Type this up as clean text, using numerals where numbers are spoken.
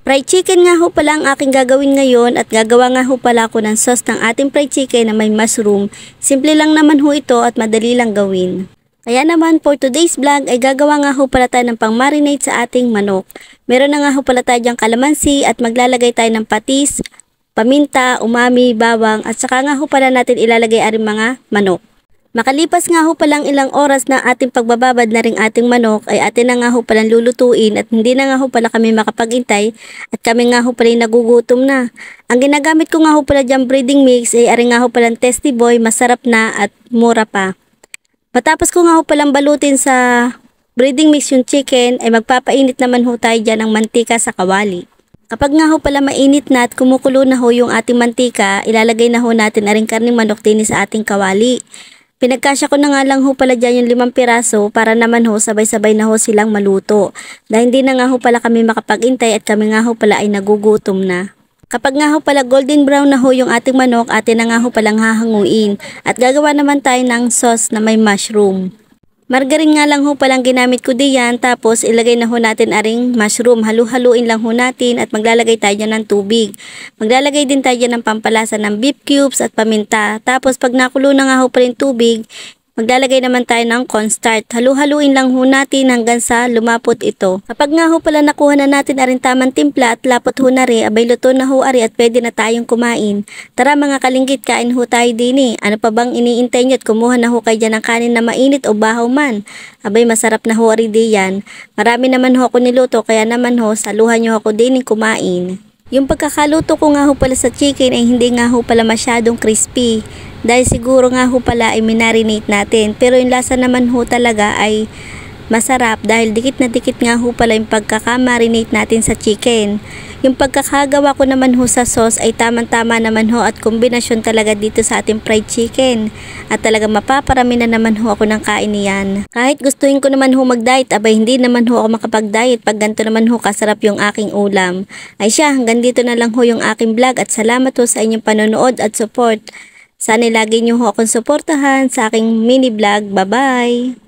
Fried chicken nga ho pala ang aking gagawin ngayon at gagawa nga ho pala ako ng sauce ng ating fried chicken na may mushroom. Simple lang naman ho ito at madali lang gawin. Kaya naman for today's vlog ay gagawa nga ho pala tayo ng pang-marinate sa ating manok. Meron na nga ho pala tayo diyang kalamansi at maglalagay tayo ng patis, paminta, umami, bawang at saka nga ho pala natin ilalagay ang mga manok. Makalipas nga ho palang ilang oras na ating pagbababad na ring ating manok ay atin na nga ho palang lulutuin at hindi na nga ho pala kami makapagintay at kami nga ho pala nagugutom na. Ang ginagamit ko nga ho pala diyang breading mix ay aring nga ho palang Tasty Boy, masarap na at mura pa. Matapos ko nga ho palang balutin sa breading mix yung chicken ay magpapainit naman ho tayo dyan ng mantika sa kawali. Kapag nga ho pala mainit na at kumukulo na ho yung ating mantika, ilalagay na ho natin aring karning manok din sa ating kawali. Pinagkasya ko na nga lang ho pala dyan yung 5 piraso para naman ho sabay-sabay na ho silang maluto. Dahil hindi na nga ho pala kami makapag-intay at kami nga ho pala ay nagugutom na. Kapag nga ho pala golden brown na ho yung ating manok, atin na nga ho palang hahanguin. At gagawa naman tayo ng sauce na may mushroom. Margarine nga lang ho palang ginamit ko diyan, tapos ilagay na ho natin aring mushroom. Halu-haluin lang ho natin at maglalagay tayo dyan ng tubig. Maglalagay din tayo dyan ng pampalasa ng beef cubes at paminta. Tapos pag nakulo na nga ho pala yung tubig, maglalagay naman tayo ng cornstarch. Halu-haluin lang ho natin hanggang sa lumapot ito. Kapag nga ho pala nakuha na natin aring tamang timpla at lapot ho na rin, abay luto na ho ari at pwede na tayong kumain. Tara mga kalinggit, kain ho tayo din eh. Ano pa bang iniintay nyo at kumuha na ho kayo dyan ng kanin na mainit o bahaw man. Abay masarap na ho ari diyan. Marami naman ho ako niluto kaya naman ho saluhan nyo ako din kumain. Yung pagkakaluto ko nga ho pala sa chicken ay hindi nga ho pala masyadong crispy. Dahil siguro nga ho pala ay minarinate natin. Pero yung lasa naman ho talaga ay masarap dahil dikit na dikit nga ho pala yung pagkakamarinate natin sa chicken. Yung pagkakagawa ko naman ho sa sauce ay tamang-tama naman ho at kombinasyon talaga dito sa ating fried chicken. At talaga mapaparami na naman ho ako ng kain niyan. Kahit gustuhin ko naman ho mag-diet, abay hindi naman ho ako makapag-diet pag ganito naman ho kasarap yung aking ulam. Ay siya, hanggang dito na lang ho yung aking vlog at salamat ho sa inyong panonood at support. Sana lagi nyo ho akong suportahan sa aking mini vlog. Bye-bye!